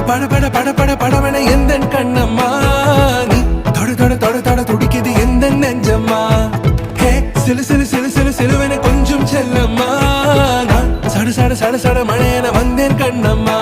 பட பட பட பட படவன எந்த கண்ணம்மா நீ தொட தொட தொட தொட துடிக்குது எந்த நெஞ்சம்மா ஹே சிலு சிலு சிலு சிலு சிலுவன கொஞ்சம் செல்லம்மா நான் சட சட சட சட மழையன வந்தேன் கண்ணம்மா